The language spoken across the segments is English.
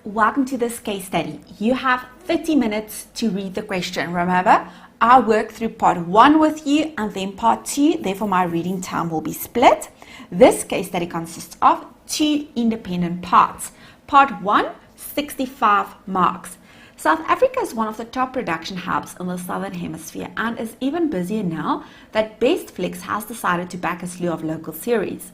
welcome to this case study. You have 30 minutes to read the question. Remember, I'll work through part 1 with you and then part 2, therefore my reading time will be split. This case study consists of 2 independent parts. Part 1, 65 marks. South Africa is one of the top production hubs in the Southern Hemisphere and is even busier now that Best Flicks has decided to back a slew of local series.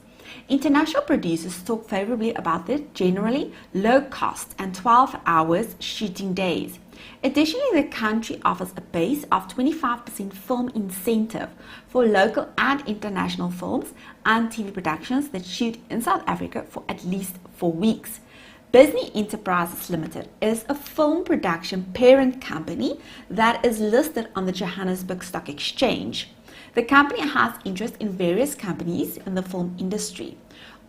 International producers talk favorably about the generally low cost and 12 hours shooting days. Additionally, the country offers a base of 25% film incentive for local and international films and TV productions that shoot in South Africa for at least 4 weeks. Bisney Enterprises Limited is a film production parent company that is listed on the Johannesburg Stock Exchange. The company has interest in various companies in the film industry.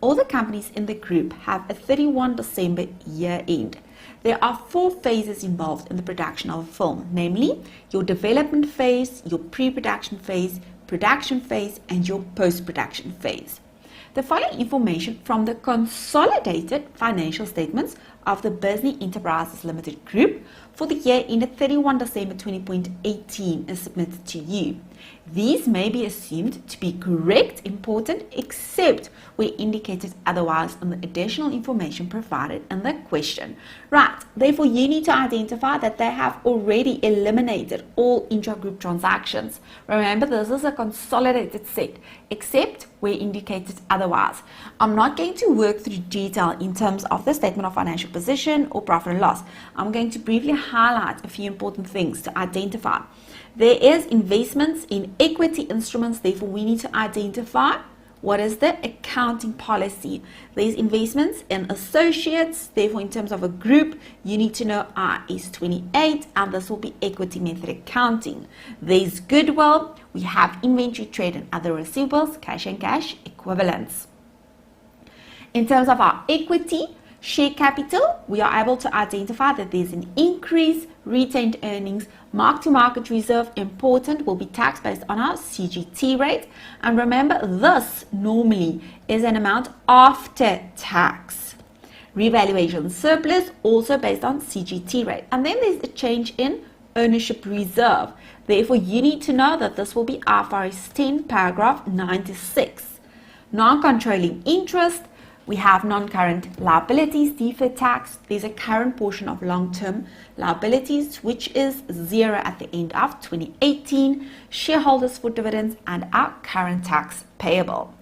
All the companies in the group have a 31 December year end. There are 4 phases involved in the production of a film, namely your development phase, your pre-production phase, production phase, and your post-production phase. The following information from the consolidated financial statements of the Bisney Enterprises Limited Group for the year ended 31 December 2018 is submitted to you. These may be assumed to be correct, important, except where indicated otherwise in the additional information provided in the question. Right, therefore you need to identify that they have already eliminated all intra-group transactions. Remember, this is a consolidated set, except where indicated otherwise. I'm not going to work through detail in terms of the statement of financial position or profit and loss. I'm going to briefly highlight a few important things to identify. There is investments in equity instruments, therefore we need to identify what is the accounting policy. There's investments in associates, therefore in terms of a group, you need to know IAS 28 and this will be equity method accounting. There's goodwill, we have inventory, trade and other receivables, cash and cash equivalents. In terms of our equity, share capital, we are able to identify that there's an increase, retained earnings, mark-to-market reserve, important, will be taxed based on our CGT rate. And remember, this normally is an amount after tax. Revaluation surplus, also based on CGT rate. And then there's a change in ownership reserve. Therefore, you need to know that this will be IFRS 10, paragraph 96. Non-controlling interest, we have non-current liabilities, deferred tax. There's a current portion of long-term liabilities, which is 0 at the end of 2018, shareholders for dividends, and our current tax payable.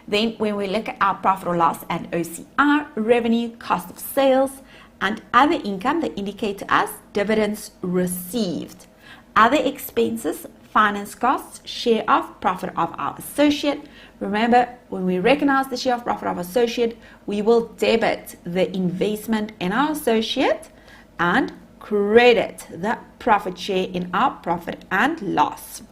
Then when we look at our profit or loss and OCR, revenue, cost of sales, and other income, they indicate to us dividends received. Other expenses, finance costs, share of profit of our associate. Remember, when we recognize the share of profit of associate, we will debit the investment in our associate and credit the profit share in our profit and loss.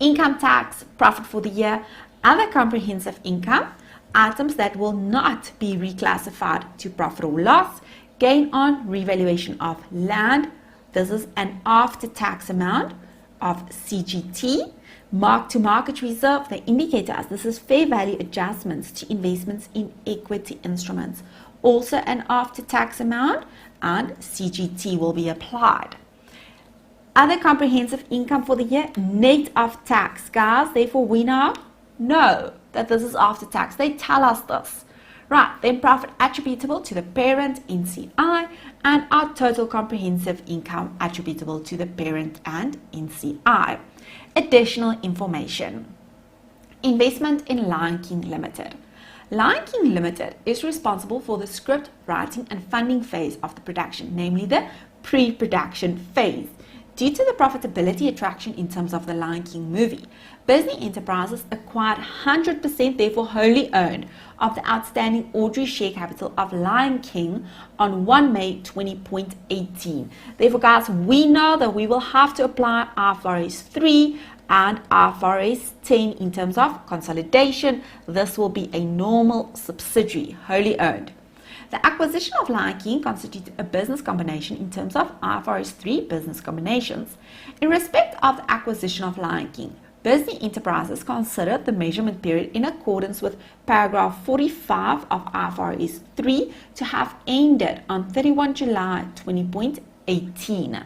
Income tax, profit for the year, other comprehensive income, items that will not be reclassified to profit or loss, gain on revaluation of land. This is an after-tax amount of CGT. Mark-to-market reserve, they indicate to us this is fair value adjustments to investments in equity instruments. Also an after-tax amount and CGT will be applied. Other comprehensive income for the year, net of tax. Guys, therefore we now know that this is after tax. They tell us this. Right, then profit attributable to the parent, NCI, and our total comprehensive income attributable to the parent and NCI. Additional information. Investment in Lion King Limited. Lion King Limited is responsible for the script writing and funding phase of the production, namely the pre-production phase. Due to the profitability attraction in terms of the Lion King movie, Bisney Enterprises acquired 100%, therefore wholly owned, of the outstanding ordinary share capital of Lion King on 1 May 2018. Therefore, guys, we know that we will have to apply IFRS 3 and IFRS 10 in terms of consolidation. This will be a normal subsidiary, wholly owned. The acquisition of Lion King constitutes a business combination in terms of IFRS 3 business combinations. In respect of the acquisition of Lion King, Bisney Enterprises considered the measurement period in accordance with paragraph 45 of IFRS 3 to have ended on 31 July 2018.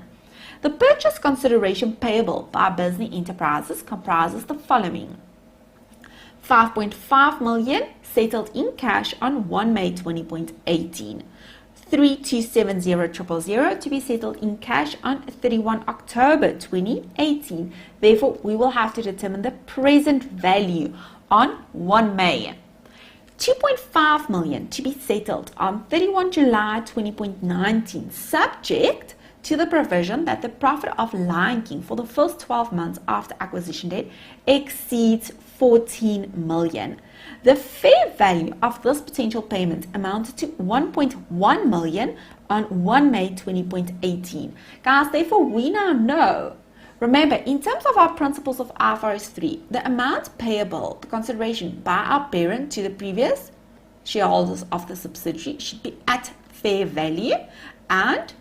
The purchase consideration payable by Bisney Enterprises comprises the following: 5.5 million settled in cash on 1 May 2018, 3270000 to be settled in cash on 31 October 2018. Therefore, we will have to determine the present value on 1 May. 2.5 million to be settled on 31 July 2019, subject to the provision that the profit of Lion King for the first 12 months after acquisition date exceeds 14 million. The fair value of this potential payment amounted to 1.1 million on 1 May 2018. Guys, therefore we now know, remember, in terms of our principles of IFRS 3, the amount payable, the consideration by our parent to the previous shareholders of the subsidiary should be at fair value, and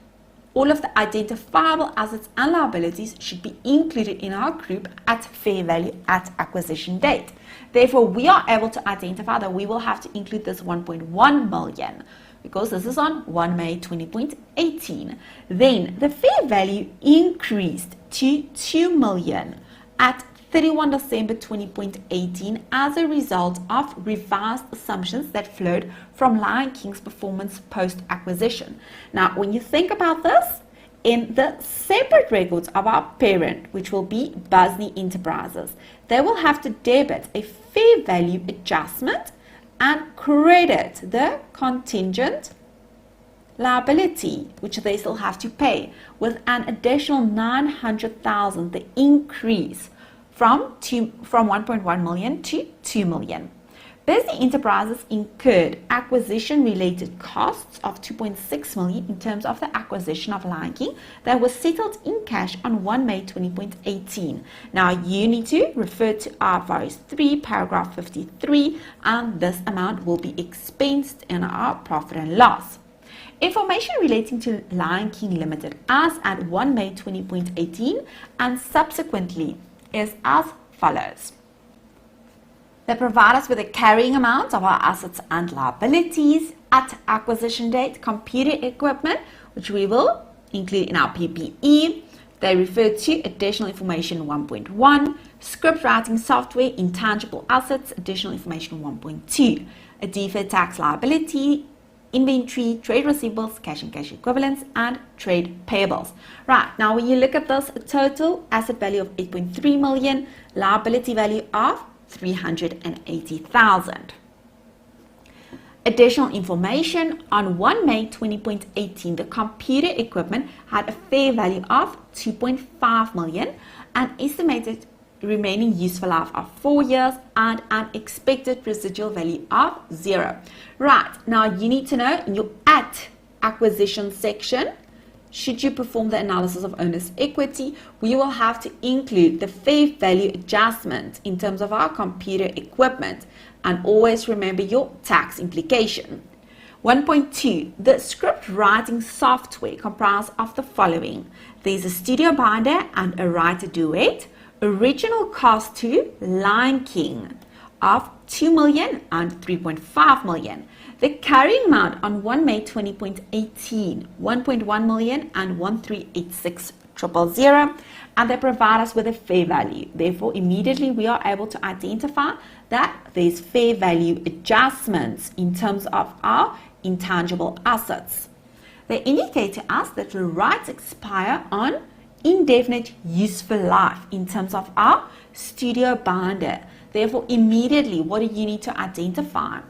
all of the identifiable assets and liabilities should be included in our group at fair value at acquisition date. Therefore, we are able to identify that we will have to include this 1.1 million because this is on 1 May 2018. Then the fair value increased to 2 million at 31 December 2018 as a result of revised assumptions that flowed from Lion King's performance post-acquisition. Now, when you think about this, in the separate records of our parent, which will be Bisney Enterprises, they will have to debit a fair value adjustment and credit the contingent liability, which they still have to pay, with an additional 900,000, the increase from 1.1 million to 2 million. Bisney Enterprises incurred acquisition-related costs of 2.6 million in terms of the acquisition of Lion King that was settled in cash on 1 May 2018. Now, you need to refer to IFRS 3, paragraph 53, and this amount will be expensed in our profit and loss. Information relating to Lion King Limited as at 1 May 2018 and subsequently is as follows. They provide us with a carrying amount of our assets and liabilities at acquisition date, computer equipment, which we will include in our PPE. They refer to additional information 1.1, script writing software, intangible assets, additional information 1.2, a deferred tax liability, inventory, trade receivables, cash and cash equivalents, and trade payables. Right, now when you look at this, a total asset value of 8.3 million, liability value of 380,000. Additional information, on 1 May 2018, the computer equipment had a fair value of 2.5 million, an estimated remaining useful life of 4 years, and an expected residual value of 0. Right, now you need to know in your at acquisition section, should you perform the analysis of owner's equity, we will have to include the fair value adjustment in terms of our computer equipment, and always remember your tax implication. 1.2. The script writing software comprises of the following. There's a studio binder and a writer duet. Original cost to Lion King of 2 million and 3.5 million. The carrying amount on 1 May 2018, 1.1 million and 1386000, and they provide us with a fair value. Therefore, immediately we are able to identify that there's fair value adjustments in terms of our intangible assets. They indicate to us that the rights expire on indefinite useful life in terms of our studio binder. Therefore, immediately, what do you need to identify?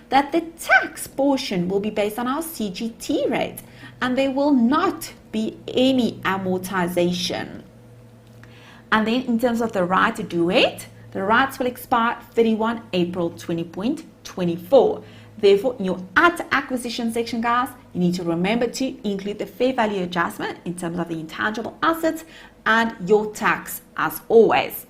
That the tax portion will be based on our CGT rate and there will not be any amortization. And then in terms of the right to do it, the rights will expire 31 April 2024. Therefore, in your at acquisition section, guys, you need to remember to include the fair value adjustment in terms of the intangible assets and your tax as always.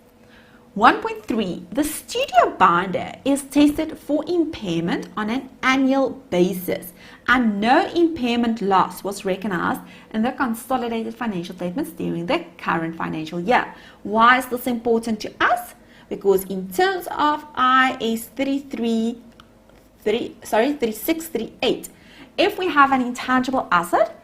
1.3. The studio binder is tested for impairment on an annual basis and no impairment loss was recognized in the consolidated financial statements during the current financial year. Why is this important to us? Because in terms of IAS 3638, if we have an intangible asset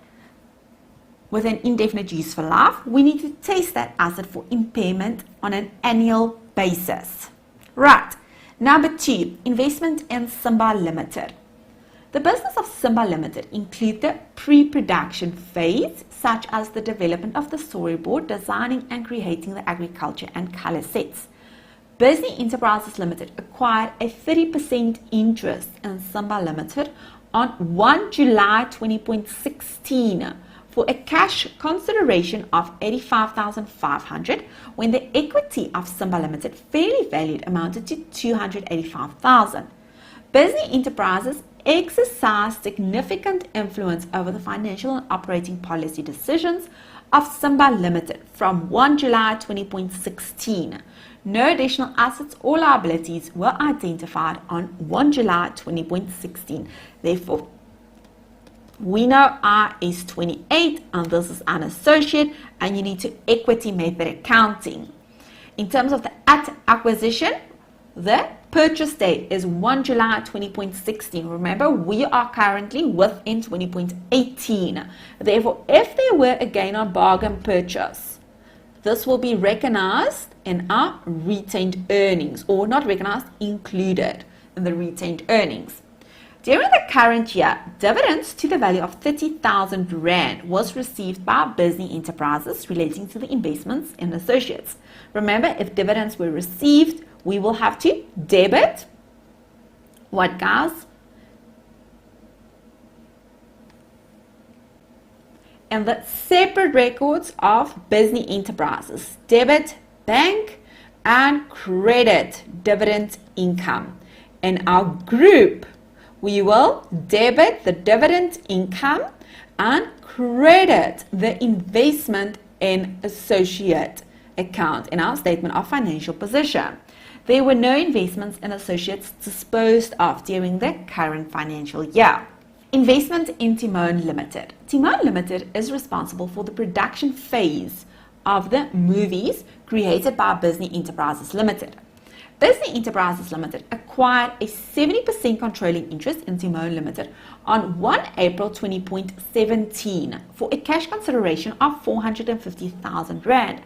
with an indefinite useful life, we need to test that asset for impairment on an annual basis. Right. Number 2, investment in Simba Limited. The business of Simba Limited includes the pre-production phase, such as the development of the storyboard, designing and creating the agriculture and color sets. Bisney Enterprises Limited acquired a 30% interest in Simba Limited on 1 July 2016 for a cash consideration of 85,500 when the equity of Simba Limited fairly valued amounted to 285,000. Bisney Enterprises exercised significant influence over the financial and operating policy decisions of Simba Limited from 1 July 2016. No additional assets or liabilities were identified on 1 July 2016. Therefore, we know R is 28 and this is an associate and you need to equity method accounting. In terms of the at acquisition, the purchase date is 1 July 2016. Remember, we are currently within 20.18. Therefore, if there were a gain on bargain purchase, this will be recognized in our retained earnings, or not recognized, included in the retained earnings. During the current year, dividends to the value of 30,000 Rand was received by Bisney Enterprises relating to the investments in associates. Remember, if dividends were received, we will have to debit what, guys? And the separate records of Bisney Enterprises, debit bank and credit dividend income. In our group, we will debit the dividend income and credit the investment in associate account in our statement of financial position. There were no investments in associates disposed of during the current financial year. Investment in Timon Limited. Timon Limited is responsible for the production phase of the movies created by Bisney Enterprises Limited. Bisney Enterprises Limited acquired a 70% controlling interest in Timon Limited on 1 April 2017 for a cash consideration of 450,000 Rand.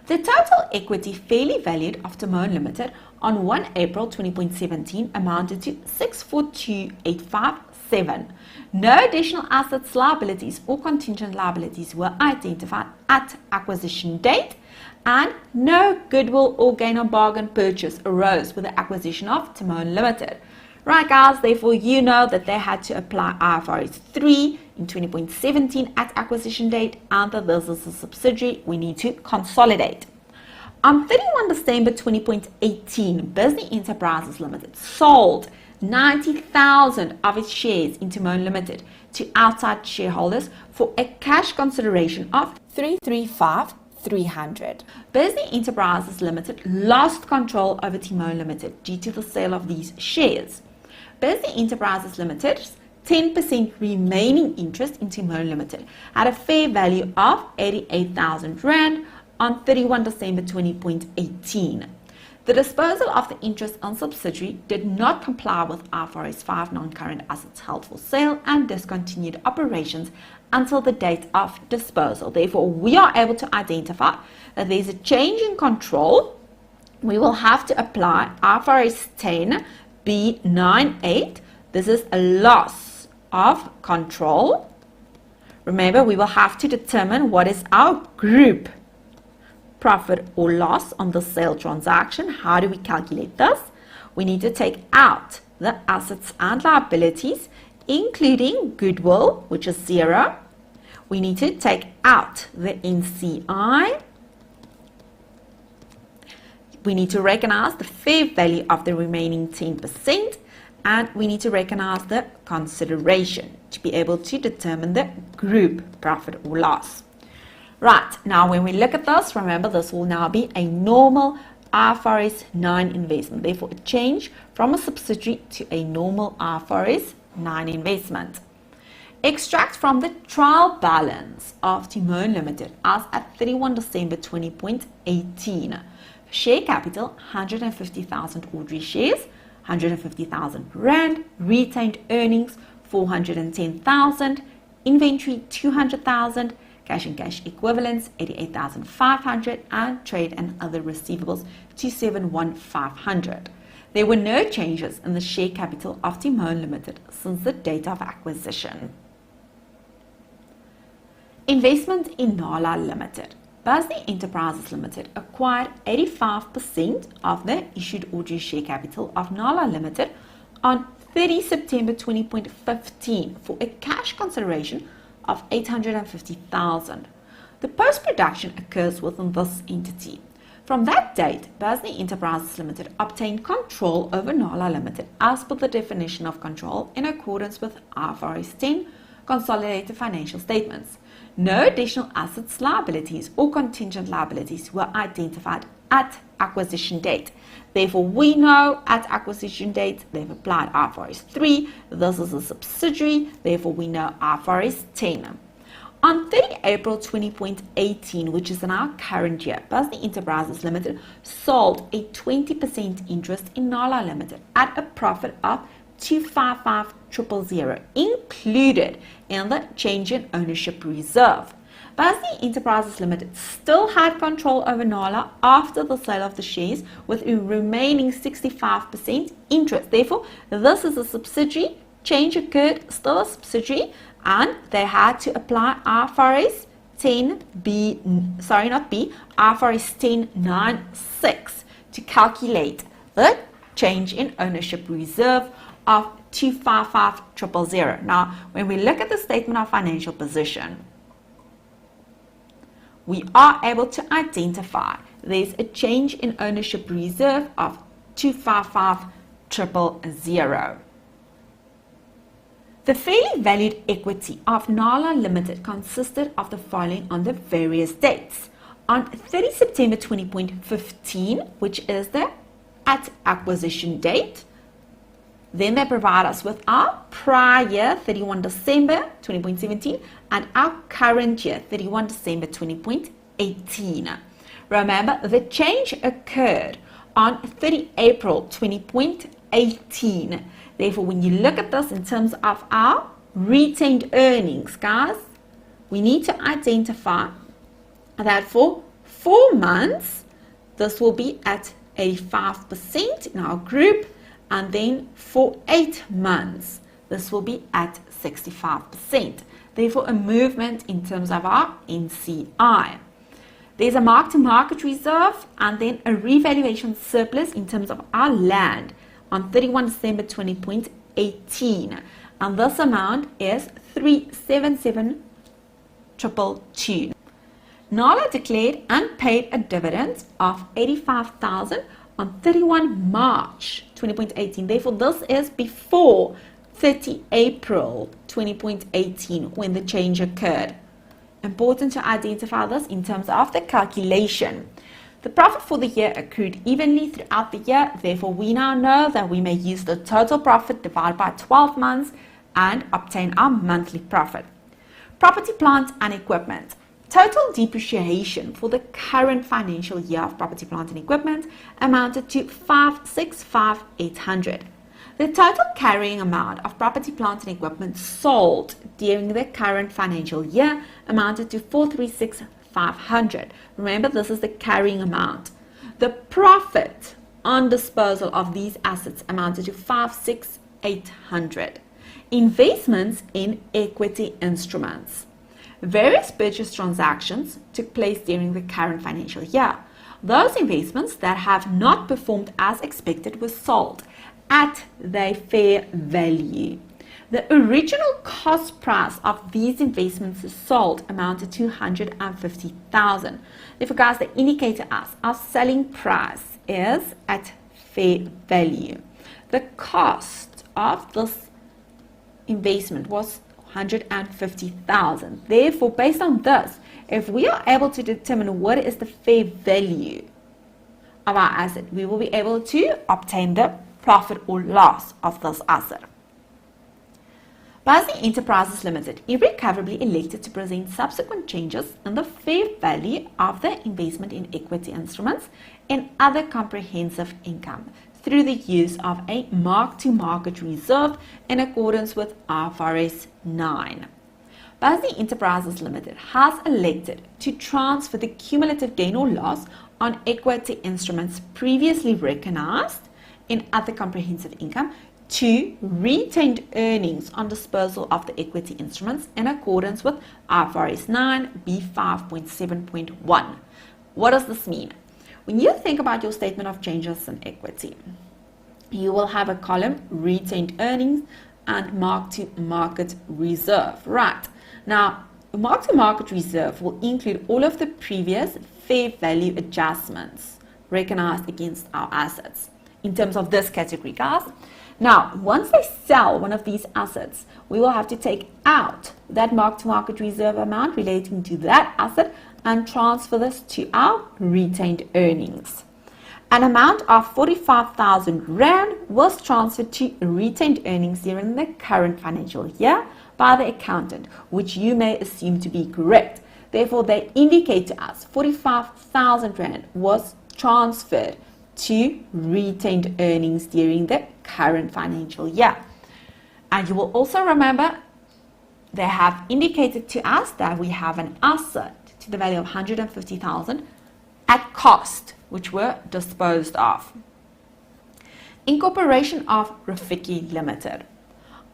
The total equity fairly valued of Timon Limited on 1 April 2017 amounted to 642,857. No additional assets, liabilities, or contingent liabilities were identified at acquisition date, and no goodwill or gain on bargain purchase arose with the acquisition of Timon Limited. Right, guys, therefore you know that they had to apply IFRS 3 in 2017 at acquisition date, and that this is a subsidiary we need to consolidate. On 31 December 2018, Bisney Enterprises Limited sold 90,000 of its shares in Timon Limited to outside shareholders for a cash consideration of 335,300. Bisney Enterprises Limited lost control over Timon Limited due to the sale of these shares. Bisney Enterprises Limited's 10% remaining interest in Timon Limited had a fair value of 88,000 Rand on 31 December 2018. The disposal of the interest on subsidiary did not comply with IFRS 5 non-current assets held for sale and discontinued operations until the date of disposal. Therefore, we are able to identify that there's a change in control. We will have to apply IFRS 10 B98. This is a loss of control. Remember, we will have to determine what is our group profit or loss on the sale transaction. How do we calculate this? We need to take out the assets and liabilities, including goodwill, which is 0. We need to take out the NCI. We need to recognize the fair value of the remaining 10%, and we need to recognize the consideration to be able to determine the group profit or loss. Right, now when we look at this, remember this will now be a normal IFRS 9 investment, therefore a change from a subsidiary to a normal IFRS 9 investment. Extract from the trial balance of Timon Limited as at 31 December 20.18. Share capital 150,000 ordinary shares, 150,000 Rand, retained earnings 410,000, inventory 200,000, cash and cash equivalents 88,500, and trade and other receivables 271,500. There were no changes in the share capital of Timon Limited since the date of acquisition. Investment in Nala Limited. Bisney Enterprises Limited acquired 85% of the issued ordinary share capital of Nala Limited on 30 September 2015 for a cash consideration of 850,000. The post-production occurs within this entity. From that date, Bisney Enterprises Limited obtained control over Nala Limited as per the definition of control in accordance with IFRS 10 consolidated financial statements. No additional assets, liabilities, or contingent liabilities were identified at acquisition date. Therefore, we know at acquisition date they've applied IFRS 3. This is a subsidiary. Therefore, we know IFRS 10. On 30 April 2018, which is in our current year, Bisney Enterprises Limited sold a 20% interest in Nala Limited at a profit of 255,000, included in the change in ownership reserve. Bisney Enterprises Limited still had control over Nala after the sale of the shares with a remaining 65% interest. Therefore, this is a subsidiary. Change occurred, still a subsidiary, and they had to apply IFRS 10(9)(6) to calculate the change in ownership reserve of 255,000. Now, when we look at the statement of financial position, we are able to identify there's a change in ownership reserve of 255,000. The fairly valued equity of Nala Limited consisted of the following on the various dates. On 30 September 2015, which is the at acquisition date, then they provide us with our prior year, 31 December 2017, and our current year, 31 December 2018. Remember, the change occurred on 30 April 2018. Therefore, when you look at this in terms of our retained earnings, guys, we need to identify that for 4 months, this will be at 85% in our group, and then for 8 months, this will be at 65%. Therefore, a movement in terms of our NCI. There's a mark-to-market reserve and then a revaluation surplus in terms of our land on 31 December 2018. And this amount is 377,222. Nala declared and paid a dividend of 85,000 on 31 March 2018. Therefore, this is before 30 April 2018 when the change occurred. Important to identify this in terms of the calculation. The profit for the year accrued evenly throughout the year. Therefore, we now know that we may use the total profit divided by 12 months and obtain our monthly profit. Property, plant and equipment. Total depreciation for the current financial year of property, plant and equipment amounted to 565,800. The total carrying amount of property, plant and equipment sold during the current financial year amounted to 436,500. Remember, this is the carrying amount. The profit on disposal of these assets amounted to 568,800. Investments in equity instruments. Various purchase transactions took place during the current financial year. Those investments that have not performed as expected were sold at their fair value. The original cost price of these investments sold amounted to 250,000. Therefore, guys, they indicate to us our selling price is at fair value. The cost of this investment was 150,000. Therefore, based on this, if we are able to determine what is the fair value of our asset, we will be able to obtain the profit or loss of this asset. Bisney Enterprises Limited irrecoverably elected to present subsequent changes in the fair value of the investment in equity instruments and other comprehensive income through the use of a mark-to-market reserve in accordance with IFRS 9. Bisney Enterprises Limited has elected to transfer the cumulative gain or loss on equity instruments previously recognized in other comprehensive income to retained earnings on disposal of the equity instruments in accordance with IFRS 9 B5.7.1. What does this mean? When you think about your statement of changes in equity, you will have a column retained earnings and mark-to-market reserve. Right. Now, mark-to-market reserve will include all of the previous fair value adjustments recognized against our assets in terms of this category, guys. Now, once they sell one of these assets, we will have to take out that mark-to-market reserve amount relating to that asset and transfer this to our retained earnings. An amount of 45,000 Rand was transferred to retained earnings during the current financial year by the accountant, which you may assume to be correct. Therefore, they indicate to us 45,000 Rand was transferred to retained earnings during the current financial year. And you will also remember they have indicated to us that we have an asset to the value of 150,000 at cost, which were disposed of. Incorporation of Rafiki Limited.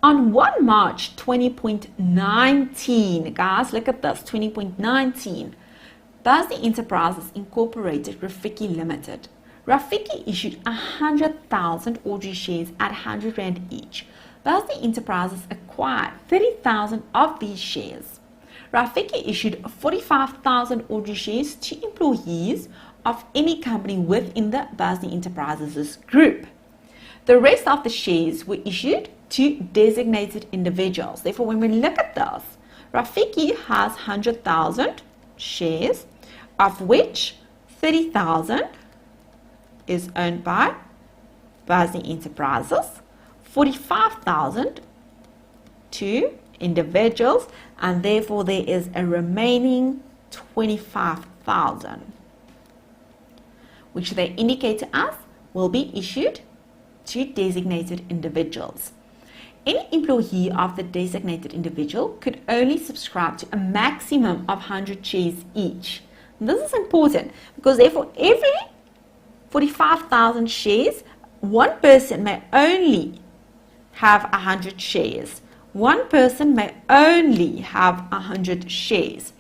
On 1 March 2019, guys, look at this, 2019, Bisney Enterprises incorporated Rafiki Limited. Rafiki issued 100,000 ordinary shares at 100 Rand each. Bisney Enterprises acquired 30,000 of these shares. Rafiki issued 45,000 ordinary shares to employees of any company within the Bisney Enterprises group. The rest of the shares were issued to designated individuals. Therefore, when we look at this, Rafiki has 100,000 shares, of which 30,000 is owned by Bisney Enterprises, 45,000 to individuals, and therefore there is a remaining 25,000, which they indicate to us will be issued to designated individuals. Any employee of the designated individual could only subscribe to a maximum of 100 shares each. And this is important because therefore every 45,000 shares, one person may only have 100 shares. One person may only have 100 shares.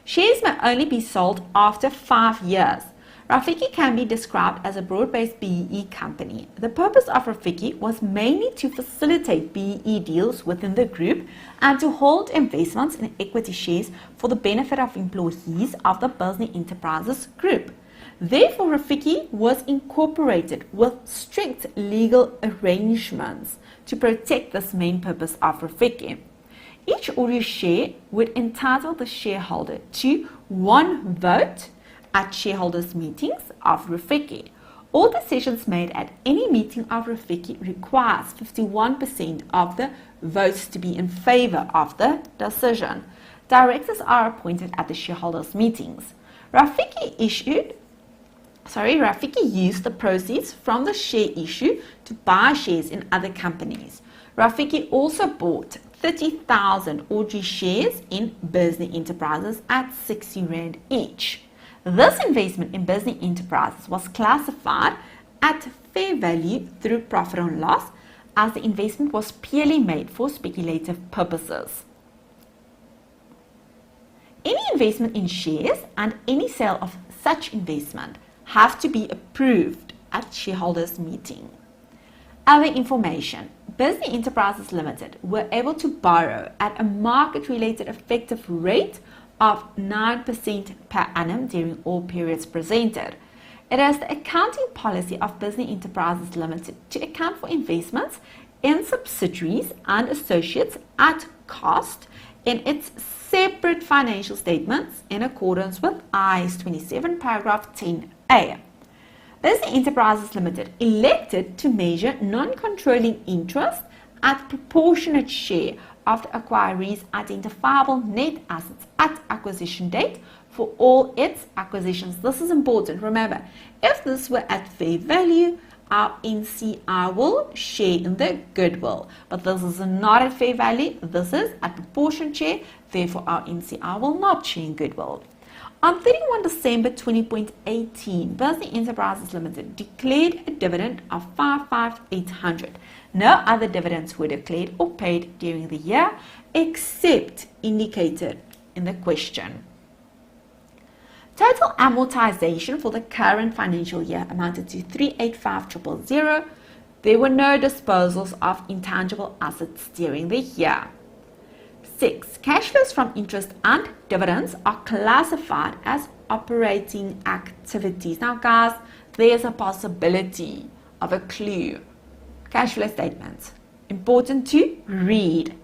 Shares may only be sold after 5 years. Rafiki can be described as a broad-based BEE company. The purpose of Rafiki was mainly to facilitate BEE deals within the group and to hold investments in equity shares for the benefit of employees of the Bisney Enterprises group. Therefore, Rafiki was incorporated with strict legal arrangements to protect this main purpose of Rafiki. Each ordinary share would entitle the shareholder to one vote at shareholders' meetings of Rafiki. All decisions made at any meeting of Rafiki requires 51% of the votes to be in favor of the decision. Directors are appointed at the shareholders' meetings. Rafiki used the proceeds from the share issue to buy shares in other companies. Rafiki also bought 30,000 ordinary shares in Bisney Enterprises at 60 Rand each. This investment in Bisney Enterprises was classified at fair value through profit and loss, as the investment was purely made for speculative purposes. Any investment in shares and any sale of such investment have to be approved at shareholders' meeting. Other information. Bisney Enterprises Limited were able to borrow at a market-related effective rate of 9% per annum during all periods presented. It is the accounting policy of Bisney Enterprises Limited to account for investments in subsidiaries and associates at cost in its separate financial statements in accordance with IAS 27 paragraph 10A. Bisney Enterprises Limited elected to measure non-controlling interest at proportionate share of the acquiree's identifiable net assets at acquisition date for all its acquisitions. This is important. Remember, if this were at fair value, our NCI will share in the goodwill. But this is not at fair value. This is at proportionate share. Therefore, our NCI will not share in goodwill. On 31 December 2018, Bisney Enterprises Limited declared a dividend of 5,800. No other dividends were declared or paid during the year except indicated in the question. Total amortization for the current financial year amounted to 385,000. There were no disposals of intangible assets during the year. 6. Cash flows from interest and dividends are classified as operating activities. Now guys, there's a possibility of a clue. Cash flow statement. Important to read.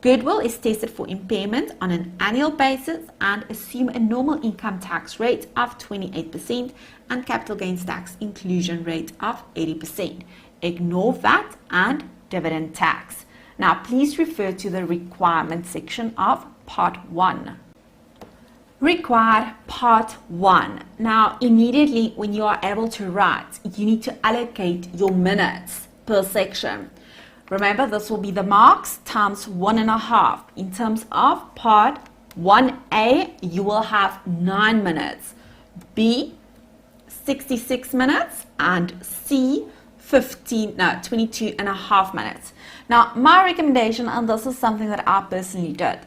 Goodwill is tested for impairment on an annual basis and assume a normal income tax rate of 28% and capital gains tax inclusion rate of 80%. Ignore VAT and dividend tax. Now please refer to the requirement section of part 1. Required part 1. Now immediately when you are able to write, you need to allocate your minutes per section. Remember, this will be the marks times 1.5. In terms of part 1A, you will have 9 minutes, B 66 minutes, and C 22.5 minutes. Now, my recommendation, and this is something that I personally did.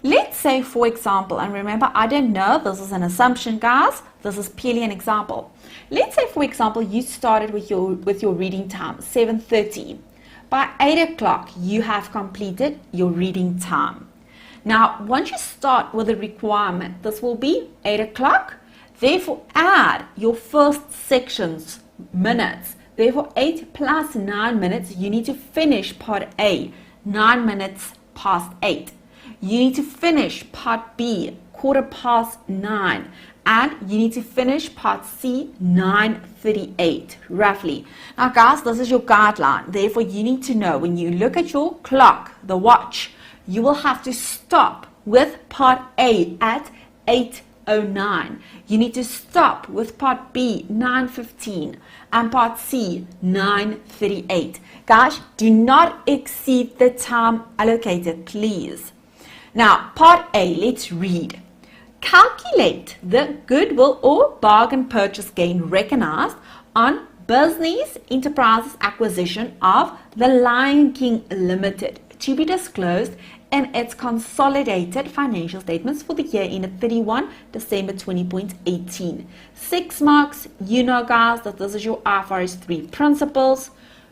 Let's say, for example, and remember, I don't know, this is an assumption, guys. This is purely an example. Let's say, for example, you started with your reading time, 7:30. By 8 o'clock, you have completed your reading time. Now, once you start with a requirement, this will be 8 o'clock. Therefore, add your first section's minutes. Therefore, 8 plus 9 minutes, you need to finish part A, 9 minutes past 8. You need to finish part B, 9:15. And you need to finish part C, 9:38, roughly. Now guys, this is your guideline. Therefore, you need to know when you look at your clock, the watch, you will have to stop with part A at 8:09. You need to stop with part B, 9:15, and part C, 9:38. Guys, do not exceed the time allocated, please. Now, part A, let's read. Calculate the goodwill or bargain purchase gain recognized on Bisney Enterprises acquisition of the Lion King Limited to be disclosed in its consolidated financial statements for the year ended 31 December 2018. 6 marks. You know, guys, that this is your IFRS 3 principles.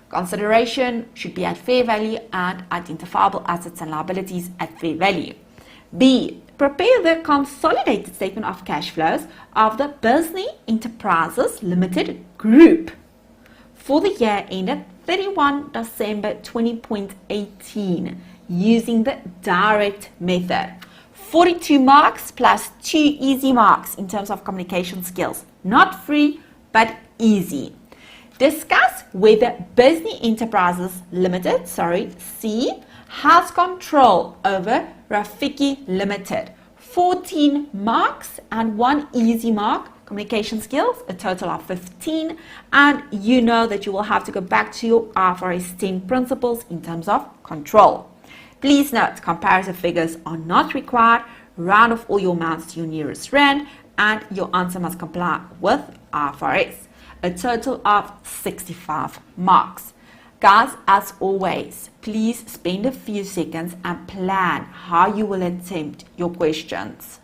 Consideration should be at fair value and identifiable assets and liabilities at fair value. B. Prepare the consolidated statement of cash flows of the Bisney Enterprises Limited Group for the year ended 31 December 2018 using the direct method. 42 marks plus 2 easy marks in terms of communication skills. Not free, but easy. Discuss whether Bisney Enterprises Limited, C, has control over Rafiki Limited. 14 marks and 1 easy mark, communication skills, a total of 15. And you know that you will have to go back to your IFRS 10 principles in terms of control. Please note, comparative figures are not required. Round off all your amounts to your nearest rand and your answer must comply with IFRS. A total of 65 marks. Guys, as always, please spend a few seconds and plan how you will attempt your questions.